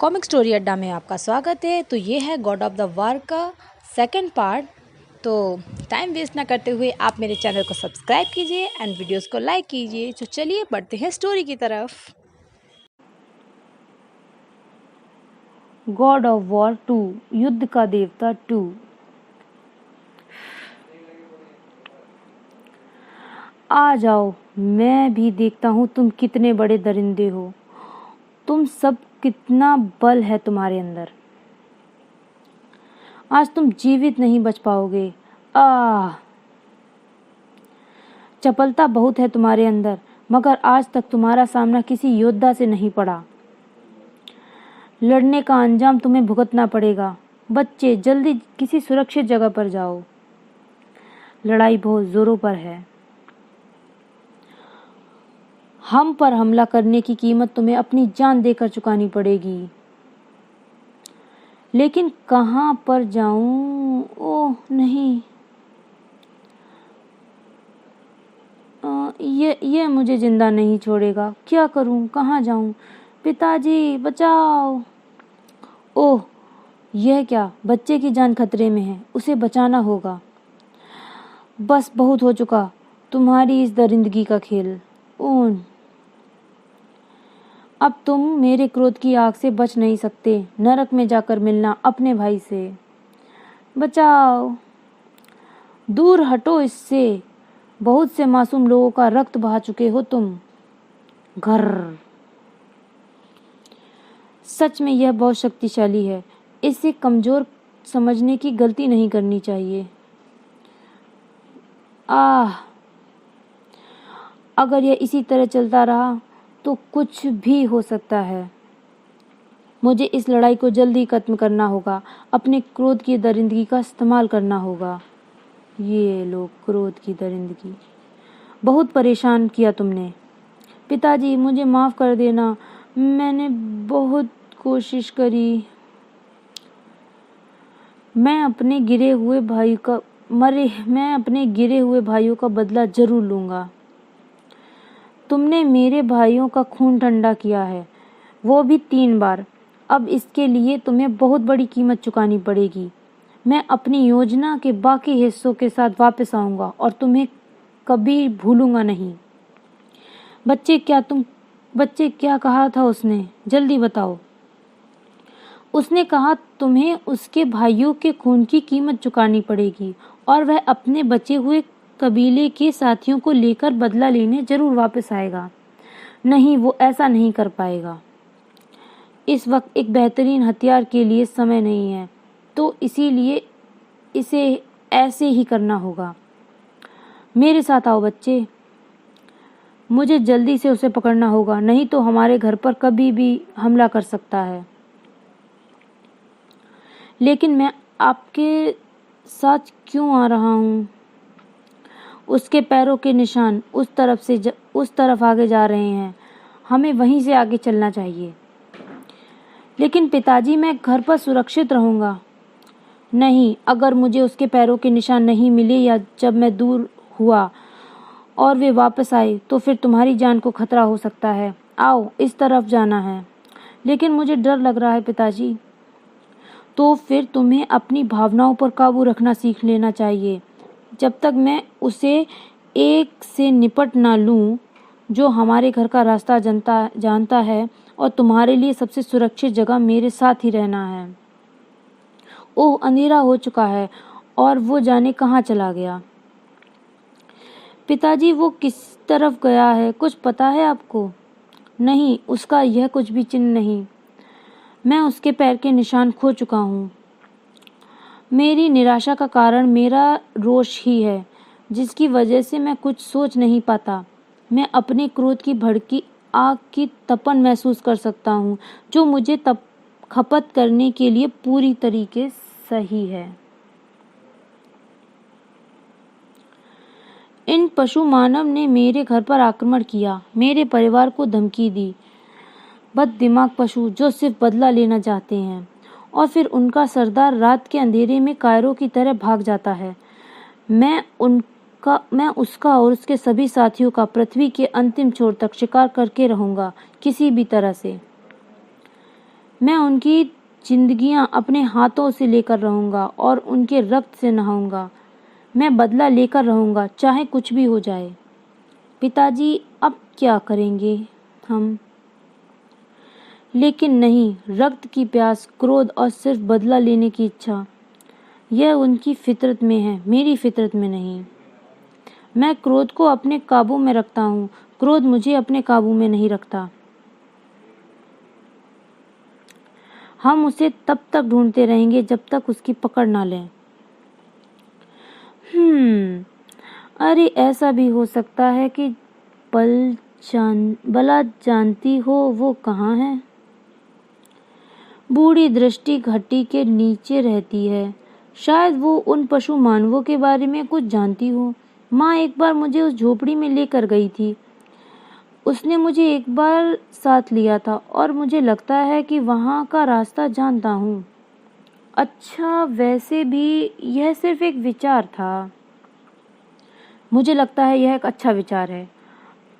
Comic story अड्डा में आपका स्वागत है। तो ये है गॉड ऑफ द वार का सेकंड पार्ट। तो टाइम वेस्ट ना करते हुए आप मेरे चैनल को सब्सक्राइब कीजिए एंड वीडियोस को लाइक कीजिए। तो चलिए बढ़ते हैं स्टोरी की तरफ। गॉड ऑफ वॉर 2 युद्ध का देवता 2। आ जाओ, मैं भी देखता हूँ तुम कितने बड़े दरिंदे हो। तुम सब कितना बल है तुम्हारे अंदर। आज तुम जीवित नहीं बच पाओगे। चपलता बहुत है तुम्हारे अंदर, मगर आज तक तुम्हारा सामना किसी योद्धा से नहीं पड़ा। लड़ने का अंजाम तुम्हें भुगतना पड़ेगा। बच्चे, जल्दी किसी सुरक्षित जगह पर जाओ। लड़ाई बहुत जोरों पर है। हम पर हमला करने की कीमत तुम्हें अपनी जान देकर चुकानी पड़ेगी। लेकिन कहाँ पर जाऊं? ओह नहीं, ये मुझे जिंदा नहीं छोड़ेगा। क्या करूं? कहाँ जाऊं? पिताजी बचाओ! ओह, यह क्या? बच्चे की जान खतरे में है, उसे बचाना होगा। बस बहुत हो चुका तुम्हारी इस दरिंदगी का खेल। ओह, अब तुम मेरे क्रोध की आग से बच नहीं सकते। नरक में जाकर मिलना अपने भाई से। बचाओ! दूर हटो इससे। बहुत से मासूम लोगों का रक्त बहा चुके हो तुम। घर सच में यह बहुत शक्तिशाली है। इसे कमजोर समझने की गलती नहीं करनी चाहिए। अगर यह इसी तरह चलता रहा तो कुछ भी हो सकता है। मुझे इस लड़ाई को जल्दी खत्म करना होगा। अपने क्रोध की दरिंदगी का इस्तेमाल करना होगा। ये लोग, क्रोध की दरिंदगी। बहुत परेशान किया तुमने। पिताजी, मुझे माफ कर देना। मैंने बहुत कोशिश करी। मैं अपने गिरे हुए भाइयों का बदला जरूर लूंगा। तुमने मेरे भाइयों का खून ठंडा किया है, वो भी 3 बार। अब इसके लिए तुम्हें बहुत बड़ी कीमत चुकानी पड़ेगी। मैं अपनी योजना के बाकी हिस्सों के साथ वापस आऊंगा और तुम्हें कभी भूलूंगा नहीं। बच्चे, क्या कहा था उसने? जल्दी बताओ। उसने कहा तुम्हें उसके भाइयों के खून की कीमत चुकानी पड़ेगी और वह अपने बचे हुए कबीले के साथियों को लेकर बदला लेने जरूर वापस आएगा। नहीं, वो ऐसा नहीं कर पाएगा। इस वक्त एक बेहतरीन हथियार के लिए समय नहीं है, तो इसीलिए इसे ऐसे ही करना होगा। मेरे साथ आओ बच्चे। मुझे जल्दी से उसे पकड़ना होगा, नहीं तो हमारे घर पर कभी भी हमला कर सकता है। लेकिन मैं आपके साथ क्यों आ रहा हूँ? उसके पैरों के निशान उस तरफ आगे जा रहे हैं। हमें वहीं से आगे चलना चाहिए। लेकिन पिताजी, मैं घर पर सुरक्षित रहूंगा। नहीं, अगर मुझे उसके पैरों के निशान नहीं मिले या जब मैं दूर हुआ और वे वापस आए तो फिर तुम्हारी जान को खतरा हो सकता है। आओ, इस तरफ जाना है। लेकिन मुझे डर लग रहा है पिताजी। तो फिर तुम्हें अपनी भावनाओं पर काबू रखना सीख लेना चाहिए। जब तक मैं उसे एक से निपट ना लूं जो हमारे घर का रास्ता जानता है, और तुम्हारे लिए सबसे सुरक्षित जगह मेरे साथ ही रहना है। ओह, अंधेरा हो चुका है और वो जाने कहाँ चला गया। पिताजी, वो किस तरफ गया है? कुछ पता है आपको? नहीं, उसका यह कुछ भी चिन्ह नहीं। मैं उसके पैर के निशान खो चुका हूँ। मेरी निराशा का कारण मेरा रोष ही है, जिसकी वजह से मैं कुछ सोच नहीं पाता। मैं अपने क्रोध की भड़की आग की तपन महसूस कर सकता हूँ, जो मुझे खपत करने के लिए पूरी तरीके सही है। इन पशु मानव ने मेरे घर पर आक्रमण किया, मेरे परिवार को धमकी दी। बददिमाग पशु जो सिर्फ बदला लेना चाहते हैं, और फिर उनका सरदार रात के अंधेरे में कायरों की तरह भाग जाता है। मैं उसका और उसके सभी साथियों का पृथ्वी के अंतिम छोर तक शिकार करके रहूंगा, किसी भी तरह से। मैं उनकी जिंदगियां अपने हाथों से लेकर रहूंगा और उनके रक्त से नहाऊंगा। मैं बदला लेकर रहूंगा, चाहे कुछ भी हो जाए। पिताजी, अब क्या करेंगे हम? लेकिन नहीं, रक्त की प्यास, क्रोध और सिर्फ बदला लेने की इच्छा, यह उनकी फितरत में है, मेरी फितरत में नहीं। मैं क्रोध को अपने काबू में रखता हूँ, क्रोध मुझे अपने काबू में नहीं रखता। हम उसे तब तक ढूंढते रहेंगे जब तक उसकी पकड़ ना लें। अरे ऐसा भी हो सकता है कि भला जानती हो वो कहाँ है? बूढ़ी दृष्टि घटी के नीचे रहती है। शायद वो उन पशु मानवों के बारे में कुछ जानती हो। माँ एक बार मुझे उस झोपड़ी में लेकर गई थी। उसने मुझे एक बार साथ लिया था और मुझे लगता है कि वहाँ का रास्ता जानता हूँ। अच्छा, वैसे भी यह सिर्फ एक विचार था। मुझे लगता है यह एक अच्छा विचार है।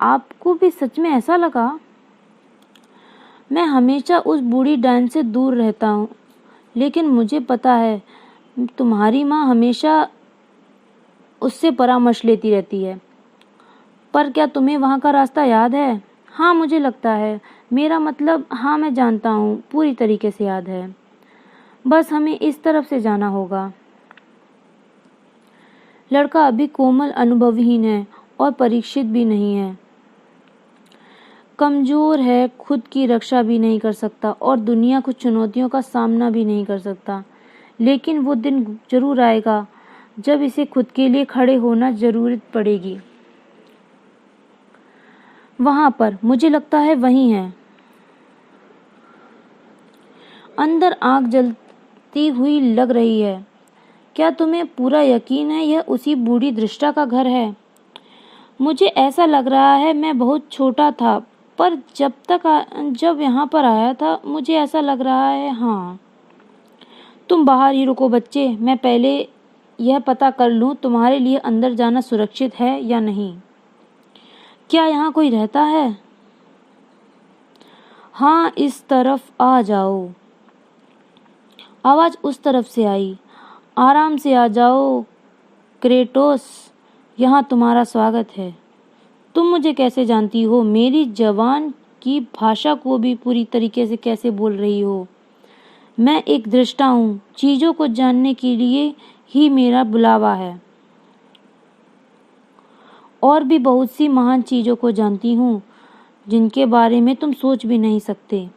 आपको भी सच में ऐसा लगा? मैं हमेशा उस बूढ़ी डायन से दूर रहता हूँ, लेकिन मुझे पता है तुम्हारी माँ हमेशा उससे परामर्श लेती रहती है। पर क्या तुम्हें वहाँ का रास्ता याद है? हाँ, मुझे लगता है। मेरा मतलब, हाँ, मैं जानता हूँ, पूरी तरीके से याद है। बस हमें इस तरफ से जाना होगा। लड़का अभी कोमल, अनुभवहीन है और परीक्षित भी नहीं है। कमजोर है, खुद की रक्षा भी नहीं कर सकता और दुनिया की चुनौतियों का सामना भी नहीं कर सकता। लेकिन वो दिन जरूर आएगा जब इसे खुद के लिए खड़े होना जरूरत पड़ेगी। वहां पर, मुझे लगता है वही है। अंदर आग जलती हुई लग रही है। क्या तुम्हें पूरा यकीन है यह उसी बूढ़ी दृष्टा का घर है? मुझे ऐसा लग रहा है। मैं बहुत छोटा था, पर जब यहाँ पर आया था मुझे ऐसा लग रहा है। हाँ, तुम बाहर ही रुको बच्चे, मैं पहले यह पता कर लूँ तुम्हारे लिए अंदर जाना सुरक्षित है या नहीं। क्या यहाँ कोई रहता है? हाँ, इस तरफ आ जाओ। आवाज उस तरफ से आई। आराम से आ जाओ क्रेटोस, यहाँ तुम्हारा स्वागत है। तुम मुझे कैसे जानती हो? मेरी जबान की भाषा को भी पूरी तरीके से कैसे बोल रही हो? मैं एक दृष्टा हूँ, चीजों को जानने के लिए ही मेरा बुलावा है। और भी बहुत सी महान चीजों को जानती हूँ जिनके बारे में तुम सोच भी नहीं सकते।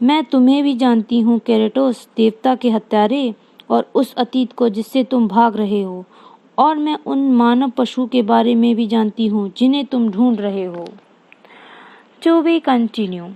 मैं तुम्हें भी जानती हूँ केरेटोस, देवता के हत्यारे, और उस अतीत को जिससे तुम भाग रहे हो। और मैं उन मानव पशु के बारे में भी जानती हूँ जिन्हें तुम ढूंढ रहे हो। To be continue.